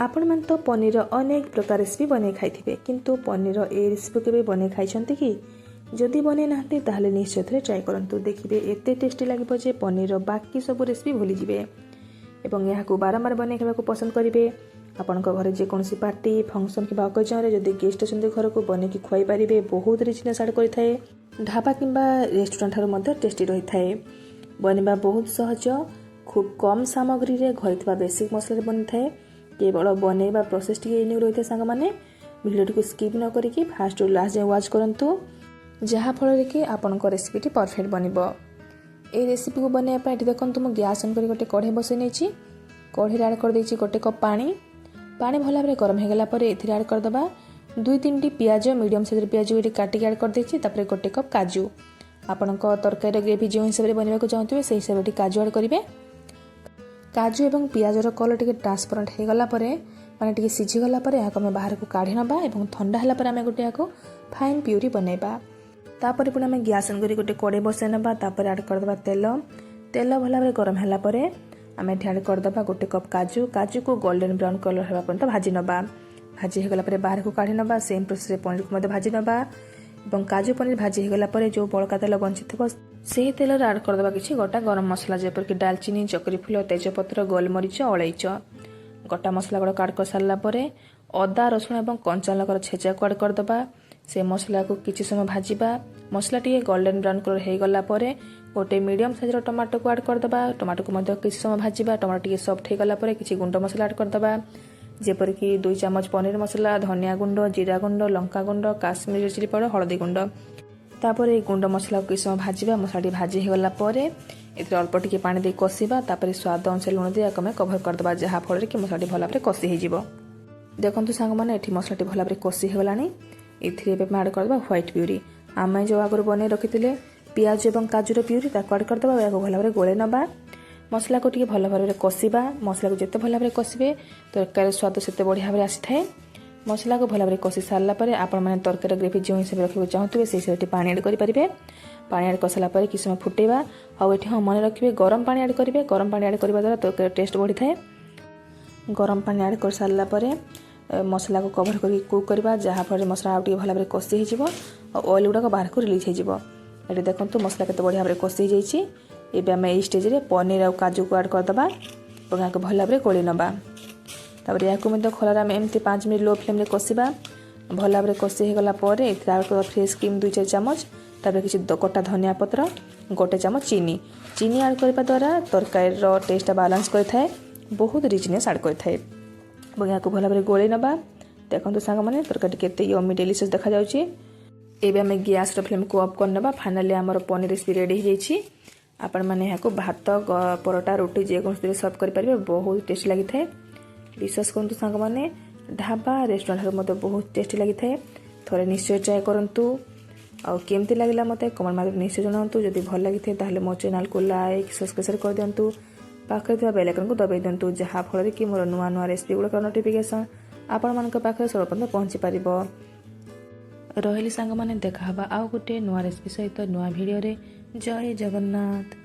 आपण मन तो पनीर अनेक प्रकार रेसिपी बने खाइथिबे किंतु पनीर ए रेसिपी केबे बने खाइछन्ते कि जदि बने नाहंते ताहले निश्चय थरे ट्राई करंतु देखिबे एते टेस्टी लागिबो जे पनीर बाकी सब रेसिपी भूली जिवे एवं याकू बारंबार बने खाइबाकू पसंद करिवे। आपनक घरे जे कोनसी पार्टी फंक्शन कि अकेजन रे जदि गेस्ट अछन्ते घर को बने कि खुआई परिबे बहुत रिचनेस ऐड करिथाए। ढाबा किंबा रेस्टोरेंट ठारो मध्ये टेस्टी रहिथाए। बनिबा बहुत सहज खूब कम सामग्री रे घरे थिबा बेसिक मसला रे बनिथाए। केवल बनैबा प्रोसेस टी एनी रहिथाए सांग माने वीडियो को स्किप न करिकि फास्ट टू लास्ट जे वाच करंतु जहाँ फल कि आपनक रेसिपी टी परफेक्ट बनिबो। ए रेसिपी को बनैया पय एठी देखंतु मु गैस ऑन करी गोटे कढ़े बसै नेछि। कढ़े ऐड कर दैछि गोटे कप पानी। पानी भला भाबरे गरम हे गेला परे एथिरे ऐड कर दबा 2-3 टी प्याज मीडियम साइज प्याज एठी काटि ऐड कर दैछि। तापरे गोटे कप काजू आपनक तरकारी ग्रेवी जो हिसाब रे बनिबा को चाहथिबे से हिसाब रे काजू ऐड करिवे। काजू एवं पियाजर कलर टिके ट्रांसपेरेंट हो गला परे माने टिके सिझी गला परे याको हम बाहर को काढी नबा एवं ठंडा हला परे हमें गोटे याको फाइन प्यूरी बनेबा। तापरे पुणे हमें गैस ऑन करी गोटे कड़े बसै नबा। तापरे ऐड कर दबा तेल भला भाबरे गरम हला परे हमें ऐड कर दबा गोटे कप काजू को गोल्डन ब्राउन कलर हेबा पर्यंत भाजी नबा। भाजी हे गला परे बाहर को काढी नबा। सेम प्रोसेस रे पनीर को मते भाजी नबा एवं काजू पनीर भाजी हे गला परे जो बळका तेल बंची थबो से तेल ऐड कर दबा किछि गोटा गरम मसला जेपर कि दालचीनी चकरी फूल तेजपत्र गोलमरीच अलैच गोटा मसला गुड़ा ऐड कर सारा परे अदा रसुण एवं कंचा लंकार छेचा को ऐड कर दबा। से मसला को किछि समय भाजीबा। मसला टी गोल्डन ब्राउन कलर हे गला परे गोटे मीडियम साइज टमाटो को ऐड कर दबा। टमाटो को मध्य किछि समय भाजीबा। टमाटो टी सॉफ्ट हे गला परे किछि गुंड मसला ऐड कर दबा जेपर कि 2 चम्मच पनीर मसला धनिया गुंड जीरा गुंड लंका गुंड काश्मीरी चिली पाउडर हळदी गुंड। तापरे गुंड मसला को किछि समय भाजीबा। मसला टी भाजी हे गला परे एथरे अल्प टिके पानी दे कसिबा। तापरे स्वाद अनुसार लुण दे कमे कवर कर दबा जहा फल कि मसला टी भला भाबरे कसी हे जिवो। देखंतु सांग माने एठी मसला टी भला भाबरे कसी हे गलानी। एथिरे एबे ऐड कर दबा व्हाइट प्यूरी। आमे जो आगर बने रखिथिले पियाज एवं काजूर प्यूरी ताको ऐड कर दबा। याको भला भाबरे गोळे नबा। मसला को टिके भला भाबरे कसिबा। मसला को जते भला भाबरे कसिबे तरकारी स्वाद सेते बढ़िया भाबरे आसीथाए। मसला को भला भाबरे कसी सारला परे आपण माने तरकारी ग्रेवी जो हिसाब रखिबो चाहतुबे से हिसाब पानी ऐड करि परिबे। पानी ऐड करसला परे कि समय फुटेबा आ एठी हम मन रखिबे गरम पानी ऐड करिवे। गरम पानी ऐड करबा द्वारा तरकारी टेस्ट बढ़ी थाए। गरम पानी ऐड कर सारला परे मसला को कवर करी कुक करबा जहा फरे मसला आउटी भला भाबरे कसी हे जिवो आ ऑयल गुडा को बाहर को रिलीज हे जिवो। एठी देखंतु मसला केते बढ़िया भाबरे कसी जाईची। एबे हम ए स्टेज रे पनीर आ काजू को ऐड कर दबा और याको भला भाबरे कोली नबा। तापर याको मध्य खलारा में एमती 5 मिनिट लो फ्लेम रे कसिबा। भला भाबरे कसी हे गला परे एथि ऐड कर फ्रेश क्रीम 2-4 चम्मच। तापर किछि कटा धनिया पत्र गोटे चम्मच चीनी ऐड करबा द्वारा तरकारी रो टेस्ट बैलेंस करथाए बहुत रिचनेस ऐड करथाए। और याको भला भाबरे गोळे नबा। देखंतु सांग माने तरकारी केते यम्मी डिलीशियस देखा जाउची। एबे हम गैस रो फ्लेम को ऑफ कर नबा। फाइनली हमर पनीर रेसिपी रेडी हो जाईची। आपण माने याको भात परोटा रोटी जे कोन सर्व करि परिबे बहुत टेस्टी लागि थाए। विश्वास करंतु सांग माने ढाबा रेस्टोरेंट रो मते बहुत टेस्टी लागि थाए। थोड़े निश्चय ट्राई करंतु आ केमती लागिला मते कमेंट माध्यम निश्चय जणांतु। जदि भल लागि थाए ताहले मो चैनल को लाइक सब्सक्राइब कर दियंतु। पाखरे थिबा बेल आइकन को दबाई दियंतु जहा फल कि मोर नुवा नुवा रेसिपी गुडा नोटिफिकेशन आपण मानक पाखरे सर्वप्रथम पहुंची परिबो। रहिली सांग माने देखा हबा आ गुटे नुवा रेसिपी सहित नुवा वीडियो रे। जय जगन्नाथ।